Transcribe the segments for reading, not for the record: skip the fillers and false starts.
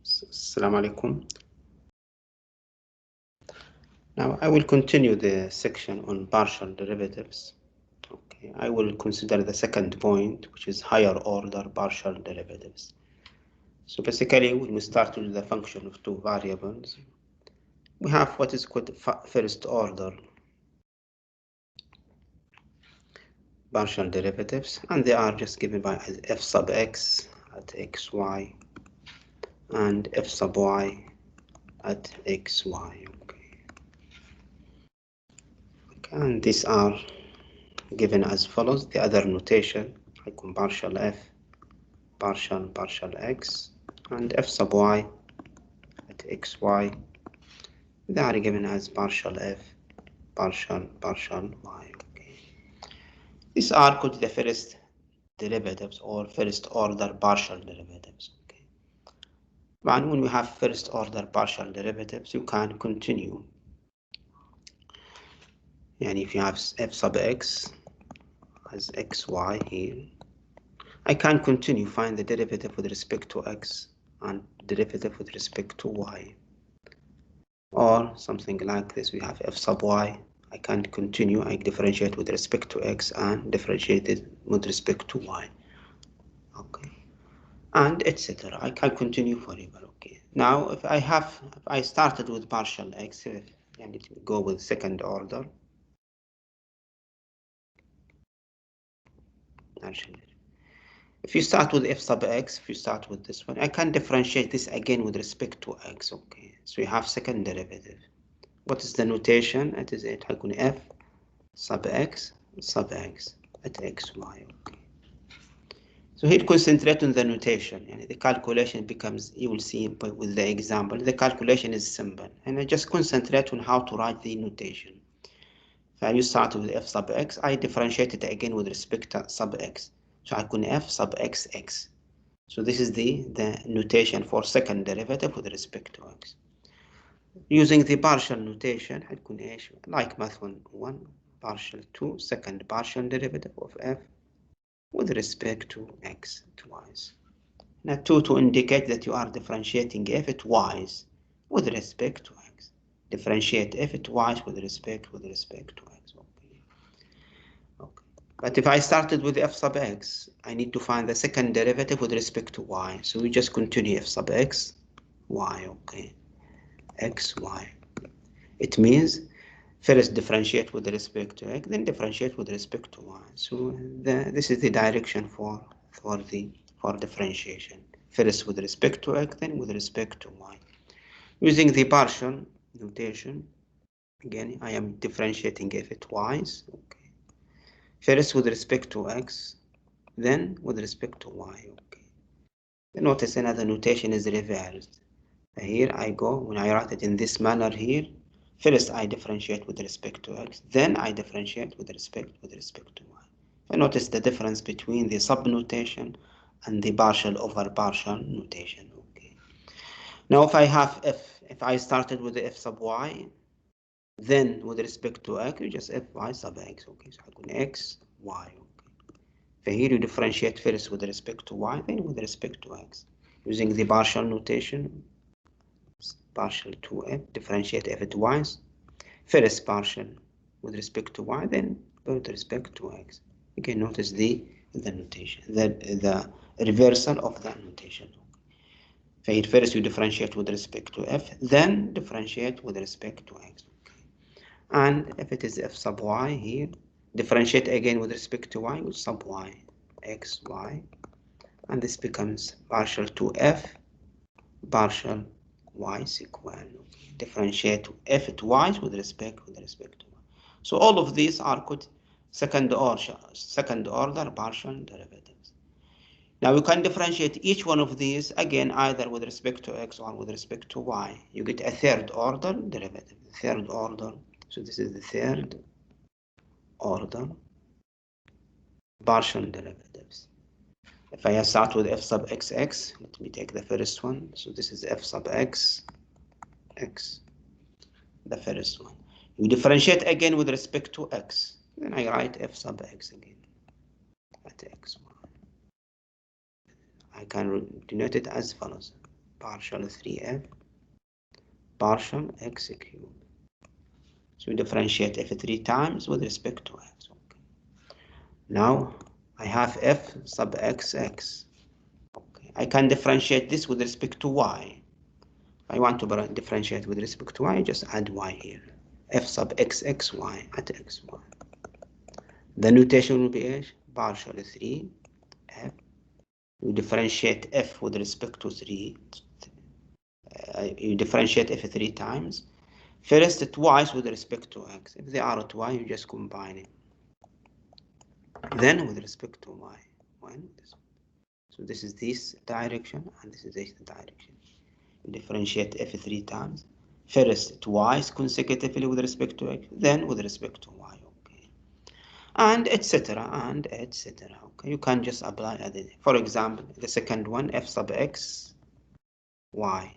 Assalamu alaikum. Now I will continue the section on partial derivatives. Okay, I will consider the second point, which is higher order partial derivatives. So basically, when we start with the function of two variables, we have what is called first order partial derivatives, and they are just given by f sub x at xy and f sub y at xy. Okay, and these are given as follows. The other notation, هيكون partial f, partial x, and f sub y at xy. They are given as partial f, partial y. Okay. These are called the first derivatives or first order partial derivatives. Okay. And when we have first order partial derivatives, you can continue. And if you have f sub x as xy here, I can continue find the derivative with respect to x and derivative with respect to y. Or something like this, we have f sub y. I can continue, I differentiate with respect to x and differentiate it with respect to y. Okay. And etc. I can continue forever. Okay. Now if I started with partial x, I need to go with second order. If you start with f sub x, if you start with this one, I can differentiate this again with respect to x. Okay, so we have second derivative. What is the notation? It is هيكون f sub x at xy. Okay. So here concentrate on the notation. And the calculation becomes, you will see with the example, the calculation is simple. And I just concentrate on how to write the notation. When you start with f sub x, I differentiate it again with respect to sub x. So I can f sub x. So this is the notation for second derivative with respect to x. Using the partial notation, حتكون ايش? Like مثلا 1 partial 2 second partial derivative of f with respect to x twice. Now 2 to indicate that you are differentiating f twice with respect to x. Differentiate f twice with respect to x. Okay. But if I started with f sub x, I need to find the second derivative with respect to y. So we just continue f sub x, y, okay, x, y. It means first differentiate with respect to x, then differentiate with respect to y. So this is the direction for differentiation. First with respect to x, then with respect to y. Using the partial notation, again, I am differentiating f twice. Okay. First with respect to x, then with respect to y. Okay. Notice another notation is reversed. Here I go, when I write it in this manner here, first I differentiate with respect to x, then I differentiate with respect to y. And notice the difference between the subnotation and the partial over partial notation. Okay. Now if I have if I started with the f sub y, then with respect to x, you just f y sub x. Okay, so I go x, y. Okay. Here you differentiate first with respect to y, then with respect to x. Using the partial notation, partial to f, differentiate f twice. First partial with respect to y, then with respect to x. Again, notice the notation, the reversal of that notation. Okay. First you differentiate with respect to f, then differentiate with respect to x. Okay. And if it is f sub y here, differentiate again with respect to y with sub y, x, y. And this becomes partial to f, partial y sequence. Differentiate f twice with respect to y. So all of these are called second order partial derivatives. Now we can differentiate each one of these again either with respect to x or with respect to y. You get a third order derivative. Third order. So this is the third order partial derivatives. If I start with f sub xx, let me take the first one. So this is f sub x, the first one. You differentiate again with respect to x. Then I write f sub x again at xy. I can denote it as follows. partial 3f partial x cubed. So we differentiate f 3 times with respect to x. Okay. Now I have f sub x x. Okay. I can differentiate this with respect to y. If I want to differentiate with respect to y, just add y here. F sub x x y at x y. The notation will be partial 3 f. You differentiate f with respect to 3. You differentiate f 3 times. First twice with respect to x. If they are twice, you just combine it. Then with respect to y. So this is this direction and this is this direction. You differentiate f 3 times. First twice consecutively with respect to x, then with respect to y. Okay. And etc. and etc. Okay. You can just apply it. For example, the second one, f sub x y.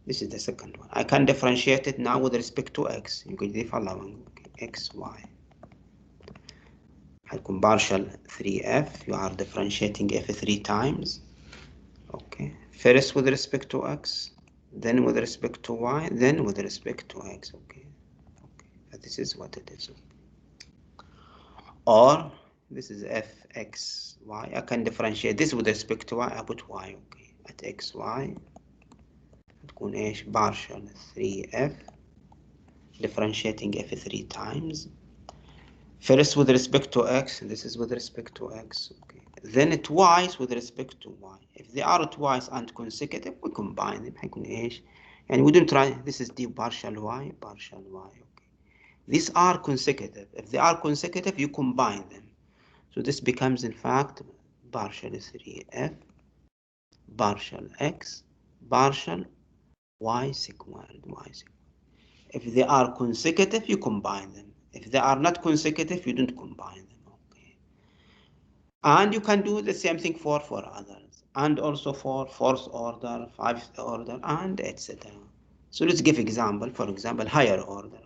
This is the second one. I can differentiate it now with respect to x. You get the following. Okay. x, y. هيكون partial 3f. You are differentiating f 3 times. Okay. First with respect to x, then with respect to y, then with respect to x. Okay. Okay. But this is what it is. Or this is fx y. I can differentiate this with respect to y. I put y. Okay. At xy تكون ايش partial 3f differentiating f 3 times. First with respect to x, this is with respect to x. Okay. Then twice with respect to y. If they are twice and consecutive, we combine them. هيكون ايش؟ يعني we don't try. This is the partial y, partial y. Okay. These are consecutive. If they are consecutive, you combine them. So this becomes in fact partial 3f partial x partial y squared y squared. If they are consecutive, you combine them. If they are not consecutive, you don't combine them. Okay. And you can do the same thing for others, and also for fourth order, fifth order, and etc. So let's give example. For example, higher order.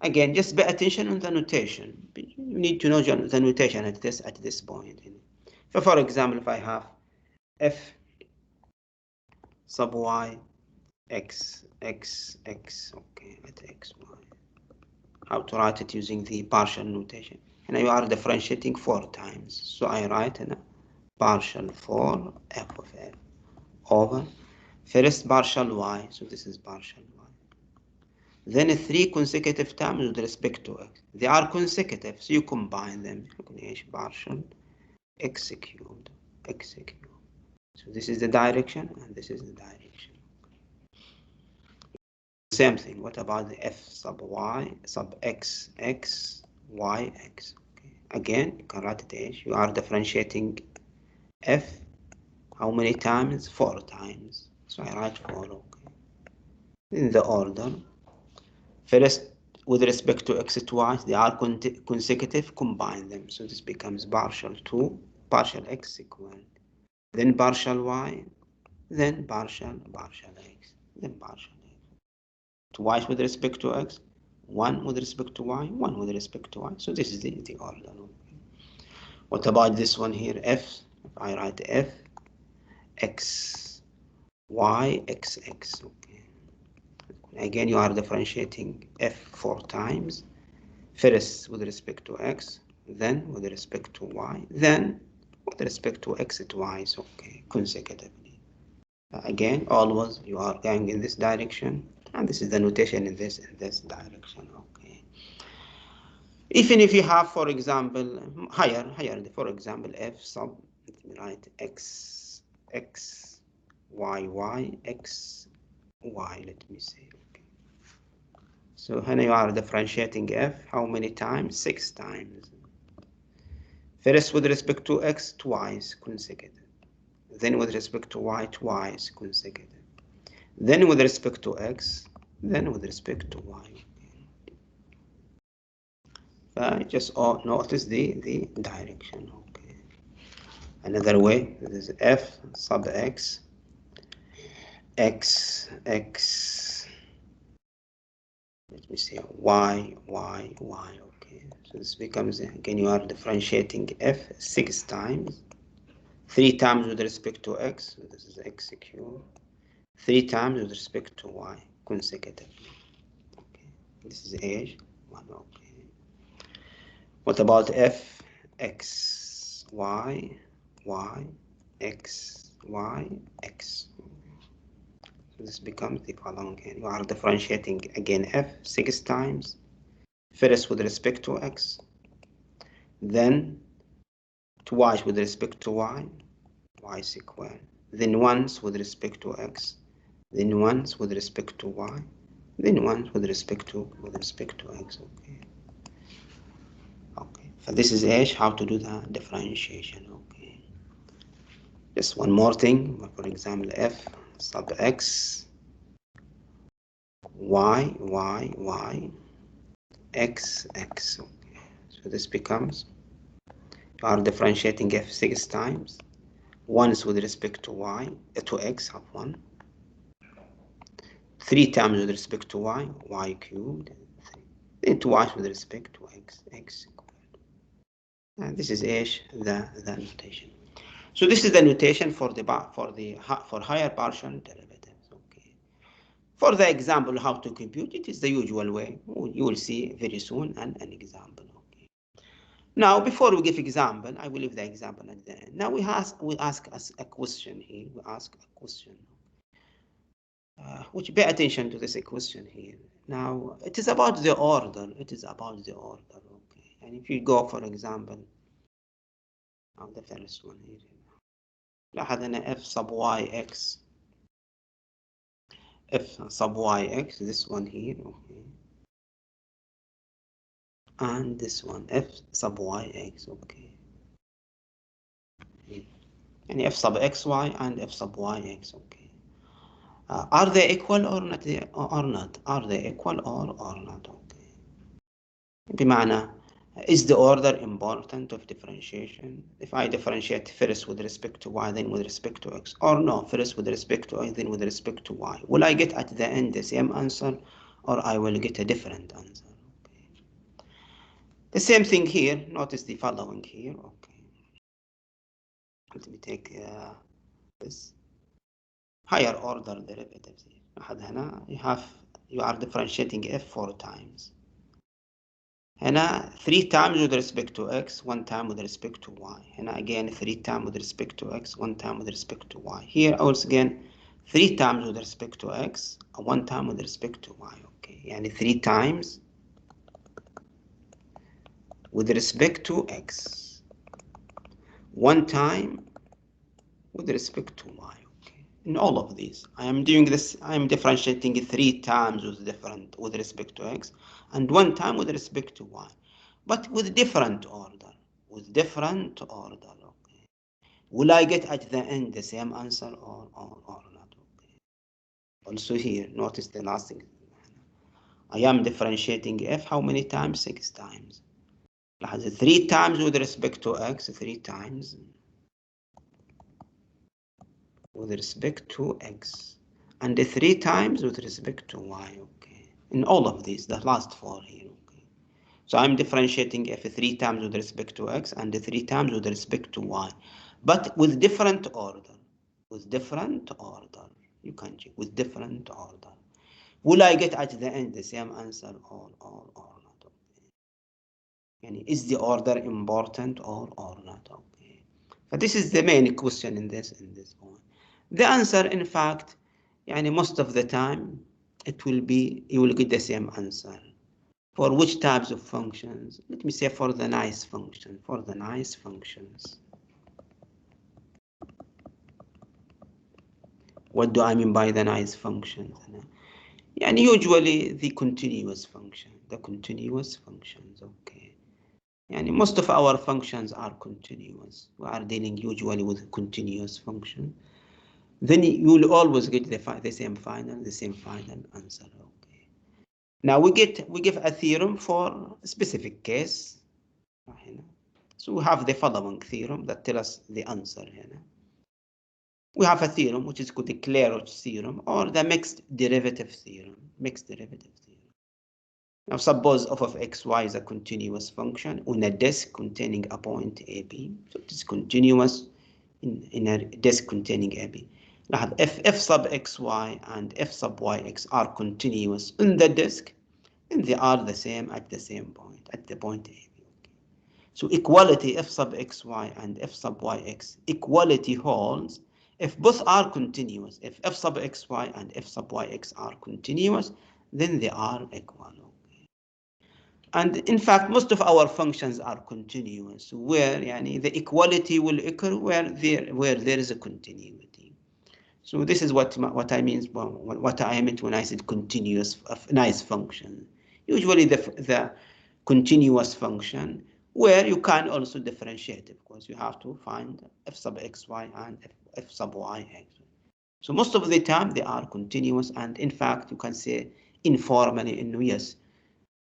Again, just pay attention on the notation. You need to know the notation at this point. So, for example, if I have f sub y x x x, okay, at x y. How to write it using the partial notation? And you are differentiating 4 times. So I write in partial 4 f of f over first partial y. So this is partial y. Then 3 consecutive times with respect to x. They are consecutive, so you combine them. Partial x cubed. So this is the direction, and this is the direction. Same thing. What about the f sub y sub x x y x? Okay. Again, you can write it as you are differentiating f how many times? 4 times. So I write 4. Okay. In the order. First, with respect to x twice, they are consecutive. Combine them. So this becomes partial 2 partial x squared. Then partial y. Then partial x. Then partial x. Twice with respect to x, 1 with respect to y, 1 with respect to y. So this is the order. Okay. What about this one here? F, if I write f, x, y, x, x. Okay. Again, you are differentiating f 4 times. First with respect to x, then with respect to y, then with respect to x twice. Okay, consecutively. Again, always you are going in this direction, and this is the notation in this direction. Okay. Even if you have, for example, higher, for example, f sub, let me write x y x y. Let me see. Okay. So here you are differentiating f how many times? 6 times. First with respect to x twice consecutive. Then with respect to y twice consecutive. Then with respect to x, then with respect to y. Just notice the direction. Okay. Another way, this is f sub x x let me say y, okay. So this becomes, again, you are differentiating f 6 times, 3 times with respect to x, so this is x cubed, 3 times with respect to y consecutively. Okay. This is age 1, okay. What about f x, y, x, y, x? So this becomes the following. You are differentiating again f 6 times, first with respect to x, then twice with respect to y squared, then once with respect to x, then once with respect to y, then once with respect to x. Okay. Okay. So this is how to do the differentiation. Okay. Just one more thing. For example, f sub x, y, x. Okay. So this becomes, you are differentiating f 6 times, once with respect to y, to x, have 1, 3 times with respect to y cubed, then twice with respect to x squared. And this is the notation. So this is the notation for higher partial derivatives. Okay. For the example, how to compute it is the usual way. You will see very soon an example. Okay. Now, before we give example, I will leave the example at the end. Now we ask us a question here. We ask a question. Which pay attention to this question here. Now, it is about the order. It is about the order. Okay. And if you go, for example, now the first one here. لاحظ أنا f sub yx, f sub yx, this one here, okay, and this one f sub yx, okay, and f sub xy and f sub yx, okay. Are they equal or not? Are they equal or not? Okay. بمعنى, is the order important of differentiation? If I differentiate first with respect to y, then with respect to x, or no, first with respect to x, then with respect to y, will I get at the end the same answer, or I will get a different answer? Okay. The same thing here. Notice the following here. Okay. Let me take this higher order derivatives here. هنا you are differentiating f 4 times. هنا 3 times with respect to x, 1 time with respect to y. هنا again 3 times with respect to x, 1 time with respect to y. Here also again 3 times with respect to x, 1 time with respect to y. Okay, يعني 3 times with respect to x, 1 time with respect to y. Okay, in all of these I am doing this. I am differentiating 3 times with respect to x, and 1 time with respect to y, but with different order. Okay. Will I get at the end the same answer or not? Okay. Also here, notice the last thing. I am differentiating f how many times? 6 times. 3 times with respect to x, 3 times with respect to x, and 3 times with respect to y. Okay. In all of these, the last 4 here. Okay. So I'm differentiating f 3 times with respect to x and 3 times with respect to y, but with different order. You can check with different order. Will I get at the end the same answer or not? Okay. And is the order important or not? Okay. But this is the main question in this point. The answer, in fact, most of the time, it will be, you will get the same answer. For which types of functions? Let me say for the nice functions. What do I mean by the nice functions? Usually the continuous functions, okay. Most of our functions are continuous. We are dealing usually with continuous function. Then you will always get the same final answer. Okay. Now we give a theorem for a specific case. So we have the following theorem that tells us the answer here. We have a theorem which is called the Clairaut theorem or the mixed derivative theorem. Now suppose f of xy is a continuous function on a disk containing a point AB. So it is continuous in a disk containing AB. لاحظ if f sub xy and f sub yx are continuous in the disk, then they are the same at the same point, at the point AB. So equality f sub xy and f sub yx, equality holds if both are continuous. If f sub xy and f sub yx are continuous, then they are equal. And in fact, most of our functions are continuous, where the equality will occur where there is a continuity. So this is what I mean, what I meant when I said continuous, nice function. Usually the continuous function where you can also differentiate it, because you have to find f sub xy and f sub yx. So most of the time they are continuous, and in fact you can say informally in yes,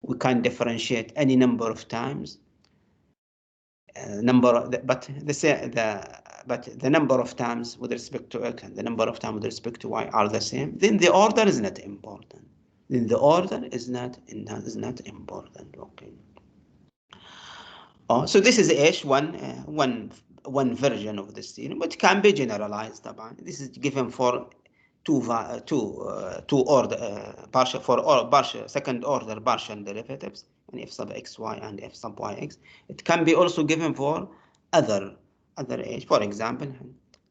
we can differentiate any number of times, but the number of times with respect to x and the number of times with respect to y are the same, then the order is not important. Then the order is not important. Okay. So this is one version of this theorem, but can be generalized. This is given for two order partial for all partial second order partial derivatives, and f sub xy and f sub yx. It can be also given for other h. For example,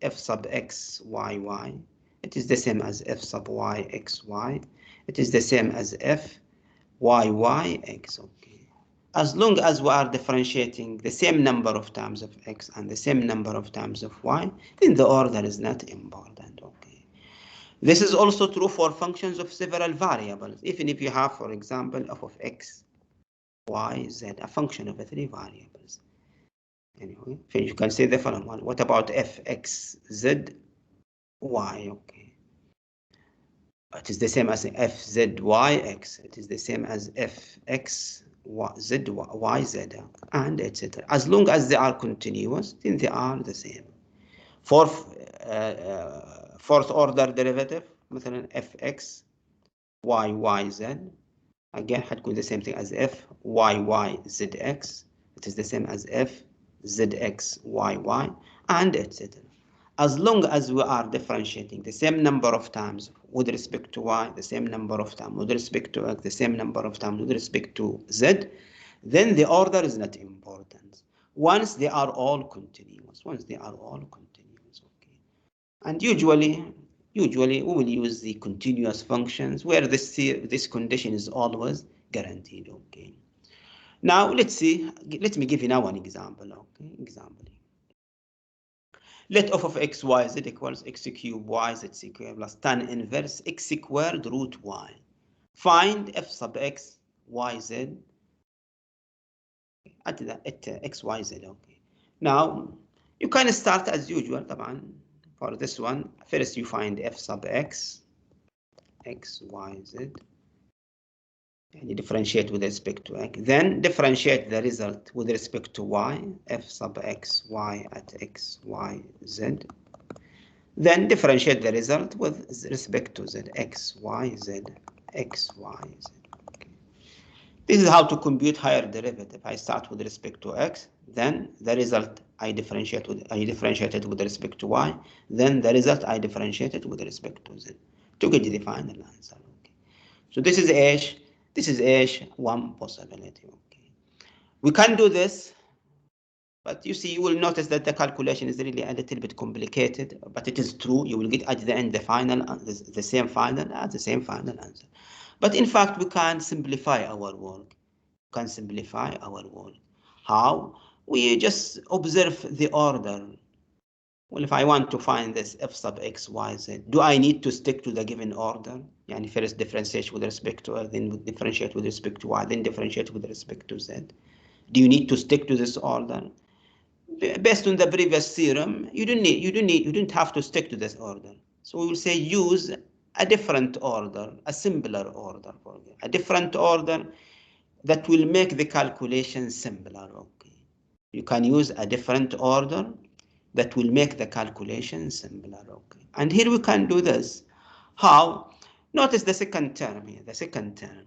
f sub x y y. It is the same as f sub y x y. It is the same as f y y x. Okay. As long as we are differentiating the same number of times of x and the same number of times of y, then the order is not important. Okay. This is also true for functions of several variables. Even if you have, for example, f of x, y, z, a function of three variables. Anyway, you can say the following one. What about f, x, z, y? Okay. It is the same as f, z, y, x. It is the same as f, x, z, y, z, and etc. As long as they are continuous, then they are the same. Fourth order derivative, مثلا fx yz, again حتكون the same thing as f yzx. It is the same as f zxyy, and etc. As long as we are differentiating the same number of times with respect to y, the same number of times with respect to x, the same number of times with respect to z, then the order is not important. Once they are all continuous, okay. And usually we will use the continuous functions where this condition is always guaranteed. Okay. Now let's see. Let me give you now an example. Okay. Example. Let f of x y z equals x cubed y z squared plus tan inverse x squared root y. Find f sub x y z at x y z. Okay. Now you can start as usual. طبعا for this one, first you find f sub x y z, and you differentiate with respect to x. Then differentiate the result with respect to y, f sub x y at x y z. Then differentiate the result with respect to z, x y z, x y z. Okay. This is how to compute higher derivative. I start with respect to x, then the result I differentiate it with respect to y, then the result I differentiate it with respect to z to get the final answer. Okay. So this is one possibility. Okay. We can do this, but you see, you will notice that the calculation is really a little bit complicated, but it is true. You will get at the end the same final answer. But in fact, we can simplify our work. How? We just observe the order. Well, if I want to find this f sub x, y, z, do I need to stick to the given order? Yani first differentiate with respect to x, then differentiate with respect to y, then differentiate with respect to z. Do you need to stick to this order? Based on the previous theorem, you don't have to stick to this order. So we will say use a different order, a simpler order, a different order that will make the calculation simpler. Okay. You can use a different order that will make the calculation simpler. Okay. And here we can do this. How? Notice the second term here, the second term.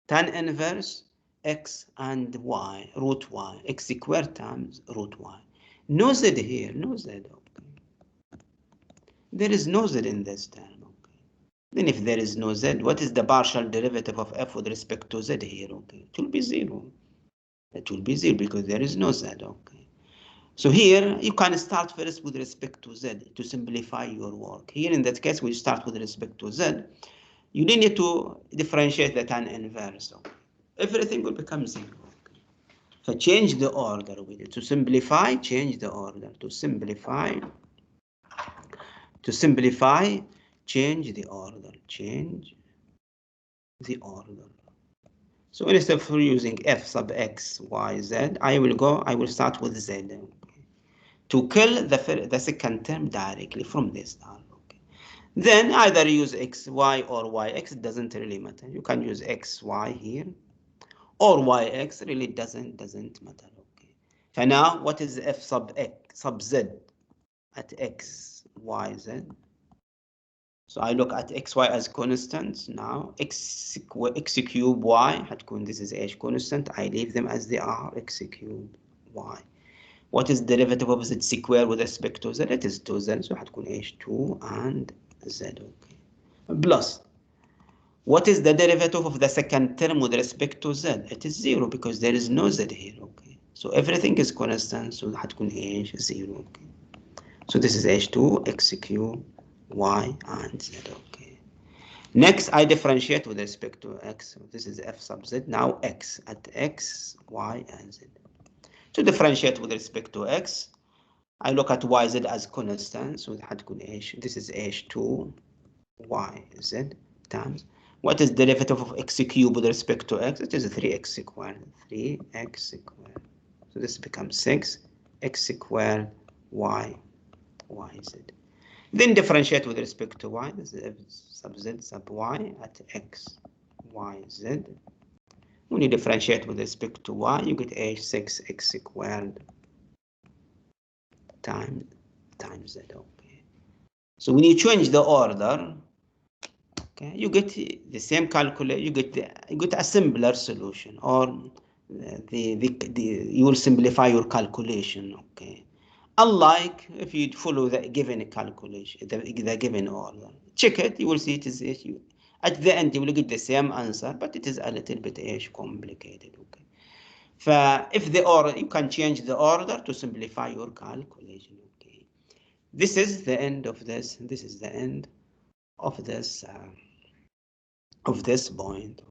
tan inverse x and y, root y, x squared times root y. No z here, no z. Okay. There is no z in this term. Okay. Then if there is no z, what is the partial derivative of f with respect to z here? Okay, it will be 0. It will be 0 because there is no z. Okay. So here you can start first with respect to z to simplify your work. Here in that case, we start with respect to z. You need to differentiate the tan inverse. Okay. Everything will become 0. Okay. So change the order with it. To simplify, change the order. To simplify, change the order. Change the order. So instead of using f sub x, y, z, I will start with z. Okay. To kill the second term directly from this term. Okay. Then either use x, y, or y, x, it doesn't really matter. You can use x, y here, or y, x, really doesn't matter. Okay. So now, what is f sub z at x, y, z? So I look at x, y as constants now. X cubed y, this is h constant. I leave them as they are, x cubed y. What is the derivative of z square with respect to z? It is 2z, so حتكون h2 and z. Okay. Plus, what is the derivative of the second term with respect to z? It is 0 because there is no z here. Okay. So everything is constant, so حتكون h 0. Okay. So this is h2 x cubed y and z. Okay. Next, I differentiate with respect to x. This is f sub z. Now x at x, y, and z. To differentiate with respect to x, I look at yz as constant, so this is h2 yz times. What is the derivative of x cubed with respect to x? It is 3x squared. 3x squared. So this becomes 6x squared yz. Then differentiate with respect to y. This is f sub z sub y at x yz. When you differentiate with respect to y, you get h6x squared times z. Okay. So when you change the order, okay, you get the same calculation. You get a simpler solution, or you will simplify your calculation. Okay. Unlike if you follow the given calculation, the given order, check it. You will see it is at the end you will get the same answer, but it is a little bit complicated. Okay. If the order, you can change the order to simplify your calculation. Okay. This is the end of this. This is the end of this point.